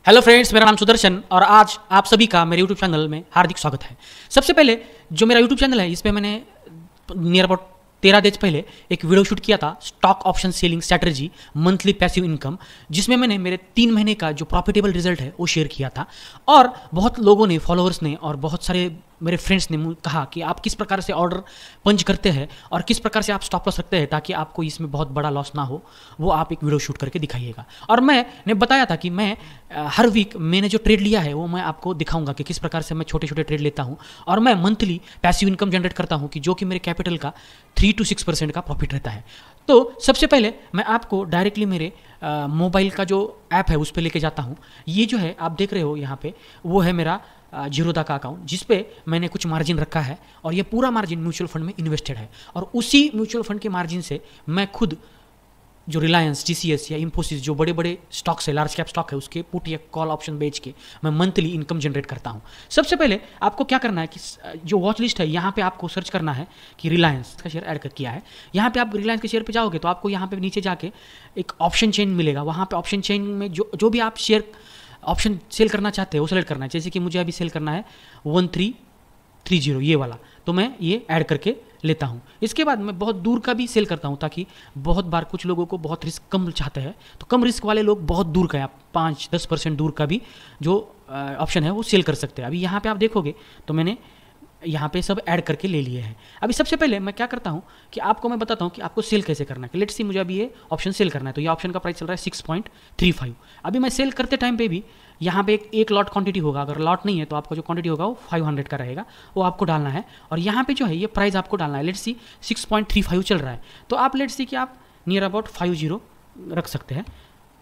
Hello friends, मेरा नाम सुदर्शन और आज आप सभी का मेरे यूट्यूब चैनल में हार्दिक स्वागत है। सबसे पहले जो मेरा यूट्यूब चैनल है इस पर मैंने नियर अबाउट 13 डेज पहले एक वीडियो शूट किया था, stock option selling strategy monthly passive income, जिसमें मैंने मेरे 3 महीने का जो प्रॉफिटेबल रिजल्ट है वो शेयर किया था। और बहुत लोगों ने, फॉलोअर्स ने और बहुत सारे मेरे फ्रेंड्स ने कहा कि आप किस प्रकार से ऑर्डर पंच करते हैं और किस प्रकार से आप स्टॉप लॉस रखते हैं ताकि आपको इसमें बहुत बड़ा लॉस ना हो, वो आप एक वीडियो शूट करके दिखाइएगा। और मैंने बताया था कि मैं हर वीक मैंने जो ट्रेड लिया है वो मैं आपको दिखाऊंगा कि किस प्रकार से मैं छोटे छोटे ट्रेड लेता हूँ और मैं मंथली पैसिव इनकम जनरेट करता हूँ कि जो कि मेरे कैपिटल का 3 to 6% का प्रॉफिट रहता है। तो सबसे पहले मैं आपको डायरेक्टली मेरे मोबाइल का जो ऐप है उस पर लेके जाता हूँ। ये जो है आप देख रहे हो यहाँ पे, वो है मेरा जीरोधा का अकाउंट, जिस पे मैंने कुछ मार्जिन रखा है और ये पूरा मार्जिन म्यूचुअल फंड में इन्वेस्टेड है। और उसी म्यूचुअल फंड के मार्जिन से मैं खुद जो रिलायंस, टीसीएस या इंफोसिस जो बड़े बड़े स्टॉक्स है, लार्ज कैप स्टॉक है, उसके पुट या कॉल ऑप्शन बेच के मैं मंथली इनकम जनरेट करता हूँ। सबसे पहले आपको क्या करना है कि जो वॉच लिस्ट है यहाँ पे आपको सर्च करना है कि रिलायंस का शेयर ऐड कर किया है। यहाँ पे आप रिलायंस के शेयर पे जाओगे तो आपको यहाँ पे नीचे जाके एक ऑप्शन चेन मिलेगा। वहाँ पे ऑप्शन चेन में जो भी आप शेयर ऑप्शन सेल करना चाहते हैं वो सेलेक्ट करना है। जैसे कि मुझे अभी सेल करना है 1330 ये वाला, तो मैं ये ऐड करके लेता हूँ। इसके बाद मैं बहुत दूर का भी सेल करता हूँ ताकि बहुत बार कुछ लोगों को बहुत रिस्क कम चाहते हैं, तो कम रिस्क वाले लोग बहुत दूर का, आप 5-10% दूर का भी जो ऑप्शन है वो सेल कर सकते हैं। अभी यहाँ पे आप देखोगे तो मैंने यहाँ पे सब ऐड करके ले लिए हैं। अभी सबसे पहले मैं क्या करता हूँ कि आपको मैं बताता हूँ कि आपको सेल कैसे करना है। लेट्स सी मुझे अभी ये ऑप्शन सेल करना है, तो ये ऑप्शन का प्राइस चल रहा है 6.35। अभी मैं सेल करते टाइम पे भी यहाँ पे एक लॉट क्वांटिटी होगा, अगर लॉट नहीं है तो आपका जो क्वांटिटी होगा वो 500 का रहेगा, वो आपको डालना है। और यहाँ पे जो है ये प्राइस आपको डालना है। लेट्स सी 6.35 चल रहा है, तो आप लेट्स सी कि आप नियर अबाउट 50 रख सकते हैं।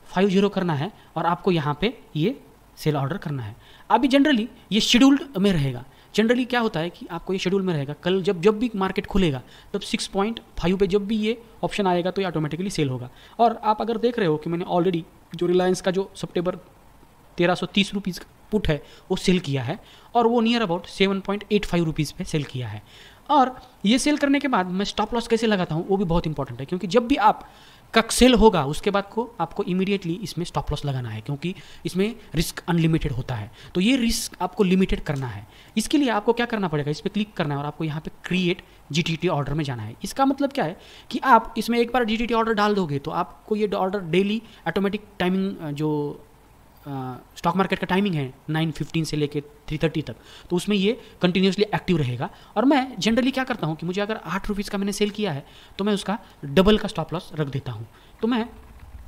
50 करना है और आपको यहाँ पे ये सेल ऑर्डर करना है। अभी जनरली ये शेड्यूल्ड में रहेगा। जनरली क्या होता है कि आपको ये शेड्यूल में रहेगा, कल जब भी मार्केट खुलेगा तब 6.5 पे जब भी ये ऑप्शन आएगा तो ये ऑटोमेटिकली सेल होगा। और आप अगर देख रहे हो कि मैंने ऑलरेडी जो रिलायंस का जो सितंबर 1330 रुपीज़ का पुट है वो सेल किया है और वो नियर अबाउट 7.85 रुपीज़ पे सेल किया है। और ये सेल करने के बाद मैं स्टॉप लॉस कैसे लगाता हूँ वो भी बहुत इंपॉर्टेंट है, क्योंकि जब भी आप का सेल होगा उसके बाद को आपको इमीडिएटली इसमें स्टॉप लॉस लगाना है, क्योंकि इसमें रिस्क अनलिमिटेड होता है। तो ये रिस्क आपको लिमिटेड करना है। इसके लिए आपको क्या करना पड़ेगा, इस पर क्लिक करना है और आपको यहाँ पे क्रिएट जीटीटी ऑर्डर में जाना है। इसका मतलब क्या है कि आप इसमें एक बार जीटीटी ऑर्डर डाल दोगे तो आपको ये ऑर्डर डेली ऑटोमेटिक टाइमिंग, जो स्टॉक मार्केट का टाइमिंग है 9:15 से लेके 3:30 तक, तो उसमें ये कंटिन्यूसली एक्टिव रहेगा। और मैं जनरली क्या करता हूँ कि मुझे अगर 8 रुपीज़ का मैंने सेल किया है तो मैं उसका डबल का स्टॉप लॉस रख देता हूँ। तो मैं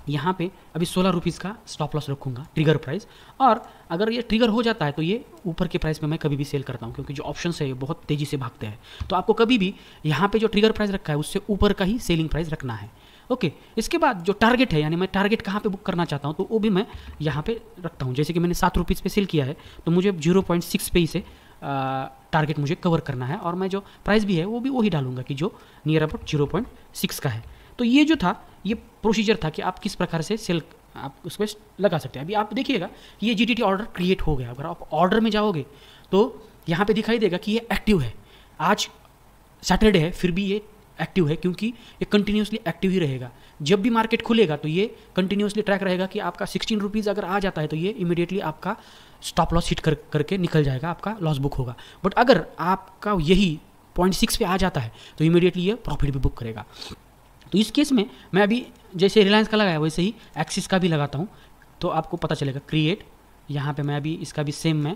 यहाँ पे अभी 16 रुपीज़ का स्टॉप लॉस रखूँगा, ट्रिगर प्राइस। और अगर ये ट्रिगर हो जाता है तो ये ऊपर के प्राइस में मैं कभी भी सेल करता हूँ, क्योंकि जो ऑप्शंस है ये बहुत तेज़ी से भागते हैं। तो आपको कभी भी यहाँ पे जो ट्रिगर प्राइस रखा है उससे ऊपर का ही सेलिंग प्राइस रखना है। ओके, इसके बाद जो टारगेट है, यानी मैं टारगेट कहाँ पे बुक करना चाहता हूँ तो वो भी मैं यहाँ पे रखता हूँ। जैसे कि मैंने 7 रुपीज़ पे सेल किया है तो मुझे 0.6 पे इसे टारगेट मुझे कवर करना है, और मैं जो प्राइस भी है वो भी वही डालूंगा कि जो नियर अबाउट 0.6 का है। तो ये जो था ये प्रोसीजर था कि आप किस प्रकार से सेल आप उस पर लगा सकते हैं। अभी आप देखिएगा कि ये जीटीटी ऑर्डर क्रिएट हो गया। अगर आप ऑर्डर में जाओगे तो यहाँ पे दिखाई देगा कि ये एक्टिव है। आज सैटरडे है फिर भी ये एक्टिव है, क्योंकि ये कंटिन्यूसली एक्टिव ही रहेगा। जब भी मार्केट खुलेगा तो ये कंटिन्यूसली ट्रैक रहेगा कि आपका 16 रुपीज़ अगर आ जाता है तो ये इमीडिएटली आपका स्टॉप लॉस हिट करके निकल जाएगा, आपका लॉस बुक होगा। बट अगर आपका यही 0.6 पे आ जाता है तो इमीडिएटली ये प्रॉफिट भी बुक करेगा। तो इस केस में मैं अभी जैसे रिलायंस का लगाया वैसे ही एक्सिस का भी लगाता हूँ, तो आपको पता चलेगा क्रिएट। यहाँ पे मैं अभी इसका भी सेम मैं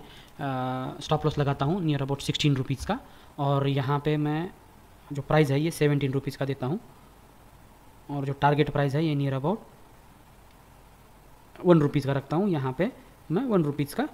स्टॉप लॉस लगाता हूँ नियर अबाउट 16 रुपीज़ का, और यहाँ पे मैं जो प्राइस है ये 17 रुपीज़ का देता हूँ, और जो टारगेट प्राइस है ये नियर अबाउट 1 रुपीज़ का रखता हूँ। यहाँ पे मैं 1 रुपीज़ का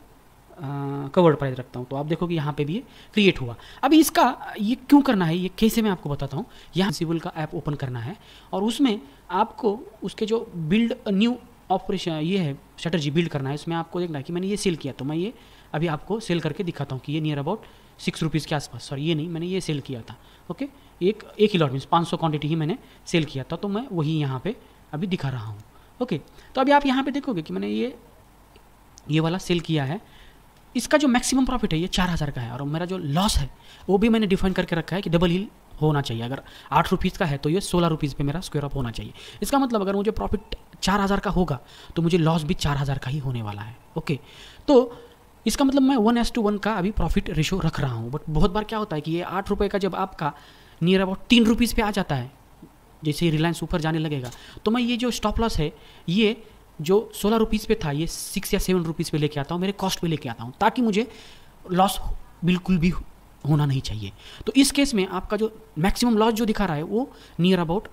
कवर्ड प्राइस रखता हूँ। तो आप देखो कि यहाँ पे भी ये क्रिएट हुआ। अभी इसका ये क्यों करना है, ये कैसे मैं आपको बताता हूँ। यहाँ सिविल का ऐप ओपन करना है और उसमें आपको उसके जो बिल्ड न्यू ऑपरेशन ये है स्ट्रेटजी बिल्ड करना है। इसमें आपको देखना है कि मैंने ये सेल किया, तो मैं ये अभी आपको सेल करके दिखाता हूँ कि ये नियर अबाउट 6 रुपीज़ के आसपास, सॉरी ये नहीं, मैंने ये सेल किया था। ओके, एक ही लॉट मीन्स 500 क्वांटिटी ही मैंने सेल किया था, तो मैं वही यहाँ पे अभी दिखा रहा हूँ। ओके, तो अभी आप यहाँ पे देखोगे कि मैंने ये वाला सेल किया है। इसका जो मैक्सिमम प्रॉफिट है ये 4000 का है, और मेरा जो लॉस है वो भी मैंने डिफाइन करके रखा है कि डबल हिल होना चाहिए। अगर 8 रुपीज़ का है तो ये 16 रुपीज़ पे मेरा स्क्वायर अप होना चाहिए। इसका मतलब अगर मुझे प्रॉफिट 4000 का होगा तो मुझे लॉस भी 4000 का ही होने वाला है। ओके, तो इसका मतलब मैं 1:1 का अभी प्रॉफिट रेशो रख रहा हूँ। बट बहुत बार क्या होता है कि ये 8 रुपये का जब आपका नियर अबाउट 3 रुपीज़ पे आ जाता है, जैसे रिलायंस ऊपर जाने लगेगा, तो मैं ये जो स्टॉप लॉस है ये जो 16 रुपीज़ पे था ये 6 या 7 रुपीज़ पे लेके आता हूँ, मेरे कॉस्ट पे लेके आता हूँ, ताकि मुझे लॉस बिल्कुल भी होना नहीं चाहिए। तो इस केस में आपका जो मैक्सिमम लॉस जो दिखा रहा है वो नियर अबाउट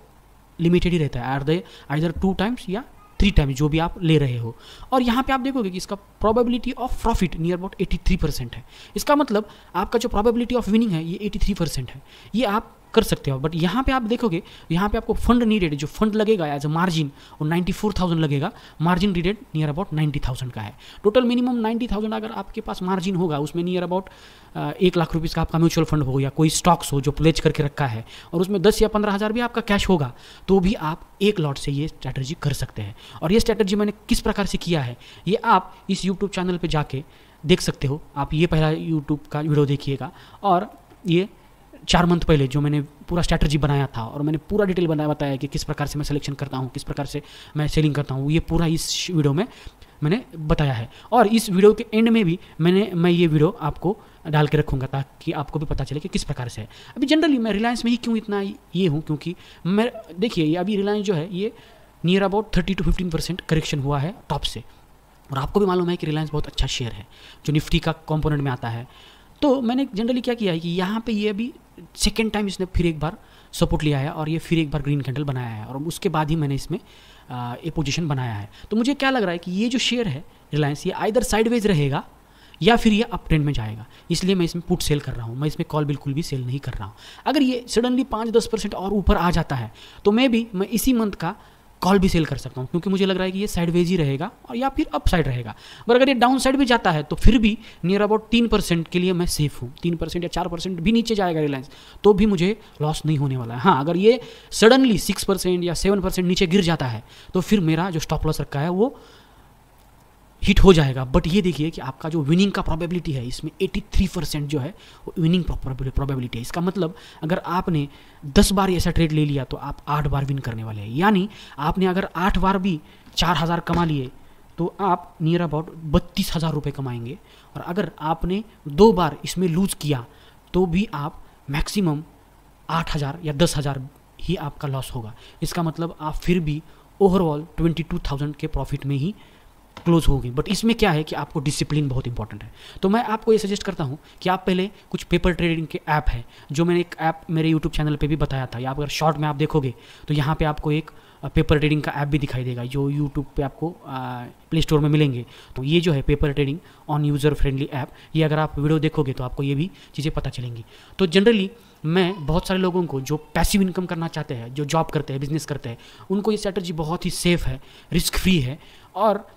लिमिटेड ही रहता है, आइदर 2 टाइम्स या 3 टाइम्स जो भी आप ले रहे हो। और यहाँ पे आप देखोगे कि इसका probability of profit near about 83% है। इसका मतलब आपका जो प्रोबेबिलिटी ऑफ विनिंग है ये 83% है। ये आप कर सकते हो। बट यहाँ पे आप देखोगे, यहाँ पे आपको फंड नीडेड, जो फंड लगेगा एज अ मार्जिन वो 94,000 लगेगा। मार्जिन नीडेड नियर अबाउट 90,000 का है। टोटल मिनिमम 90,000 अगर आपके पास मार्जिन होगा, उसमें नियर अबाउट 1 लाख रुपीज़ का आपका म्यूचुअल फंड हो या कोई स्टॉक्स हो जो प्लेज करके रखा है, और उसमें 10 या 15,000 भी आपका कैश होगा, तो भी आप एक लॉट से ये स्ट्रैटेजी कर सकते हैं। और ये स्ट्रैटेजी मैंने किस प्रकार से किया है ये आप इस यूट्यूब चैनल पर जाके देख सकते हो। आप ये पहला यूट्यूब का वीडियो देखिएगा, और ये 4 मंथ पहले जो मैंने पूरा स्ट्रैटेजी बनाया था और मैंने पूरा डिटेल बताया कि किस प्रकार से मैं सिलेक्शन करता हूँ, किस प्रकार से मैं सेलिंग करता हूँ, ये पूरा इस वीडियो में मैंने बताया है। और इस वीडियो के एंड में भी मैं ये वीडियो आपको डाल के रखूँगा ताकि आपको भी पता चले कि किस प्रकार से है। अभी जनरली मैं रिलायंस में ही क्यों इतना ये हूँ, क्योंकि मैं देखिए ये अभी रिलायंस जो है ये नियर अबाउट 30 to 15% करेक्शन हुआ है टॉप से। और आपको भी मालूम है कि रिलायंस बहुत अच्छा शेयर है जो निफ्टी का कॉम्पोनेंट में आता है। तो मैंने जनरली क्या किया है कि यहाँ पे ये अभी सेकेंड टाइम इसने फिर एक बार सपोर्ट लिया है और ये फिर एक बार ग्रीन कैंडल बनाया है, और उसके बाद ही मैंने इसमें ये पोजीशन बनाया है। तो मुझे क्या लग रहा है कि ये जो शेयर है रिलायंस, ये आइदर साइडवेज रहेगा या फिर ये अप ट्रेंड में जाएगा, इसलिए मैं इसमें पुट सेल कर रहा हूँ। मैं इसमें कॉल बिल्कुल भी सेल नहीं कर रहा हूँ। अगर ये सडनली 5-10% और ऊपर आ जाता है तो मैं इसी मंथ का कॉल भी सेल कर सकता हूँ, क्योंकि मुझे लग रहा है कि ये साइडवेज ही रहेगा और या फिर अप साइड रहेगा। पर अगर ये डाउन साइड भी जाता है तो फिर भी नियर अबाउट 3% के लिए मैं सेफ हूँ। 3% या 4% भी नीचे जाएगा रिलायंस तो भी मुझे लॉस नहीं होने वाला है। हाँ, अगर ये सडनली 6% या 7% नीचे गिर जाता है तो फिर मेरा जो स्टॉप लॉस रखा है वो हिट हो जाएगा। बट ये देखिए कि आपका जो विनिंग का प्रोबेबिलिटी है इसमें 83% जो है वो विनिंग प्रोबेबिलिटी है। इसका मतलब अगर आपने 10 बार ऐसा ट्रेड ले लिया तो आप 8 बार विन करने वाले हैं। यानी आपने अगर 8 बार भी 4000 कमा लिए तो आप नियर अबाउट 32,000 रुपये कमाएंगे। और अगर आपने 2 बार इसमें लूज किया तो भी आप मैक्सिमम 8,000 या 10,000 ही आपका लॉस होगा। इसका मतलब आप फिर भी ओवरऑल 22,000 के प्रॉफिट में ही क्लोज होगी। बट इसमें क्या है कि आपको डिसिप्लिन बहुत इंपॉर्टेंट है। तो मैं आपको ये सजेस्ट करता हूँ कि आप पहले कुछ पेपर ट्रेडिंग के ऐप है, जो मैंने एक ऐप मेरे यूट्यूब चैनल पे भी बताया था, या अगर शॉर्ट में आप देखोगे तो यहाँ पे आपको एक पेपर ट्रेडिंग का ऐप भी दिखाई देगा जो यूट्यूब पे आपको प्ले स्टोर में मिलेंगे। तो ये जो है paper trading on user friendly app, ये अगर आप वीडियो देखोगे तो आपको ये भी चीज़ें पता चलेंगी। तो जनरली मैं बहुत सारे लोगों को जो पैसिव इनकम करना चाहते हैं, जो जॉब करते हैं, बिजनेस करते हैं, उनको ये स्ट्रैटेजी बहुत ही सेफ है, रिस्क फ्री है, और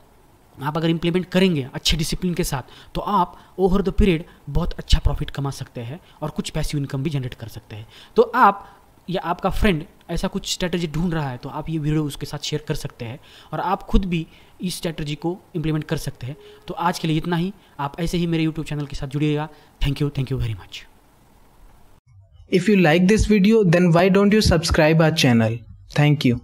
आप अगर इम्प्लीमेंट करेंगे अच्छे डिसिप्लिन के साथ तो आप ओवर द पीरियड बहुत अच्छा प्रॉफिट कमा सकते हैं और कुछ पैसिव इनकम भी जनरेट कर सकते हैं। तो आप या आपका फ्रेंड ऐसा कुछ स्ट्रैटेजी ढूंढ रहा है तो आप ये वीडियो उसके साथ शेयर कर सकते हैं और आप खुद भी इस स्ट्रैटेजी को इम्प्लीमेंट कर सकते हैं। तो आज के लिए इतना ही। आप ऐसे ही मेरे यूट्यूब चैनल के साथ जुड़िएगा। Thank you very much. If you like this video, then why don't you subscribe our channel? Thank you.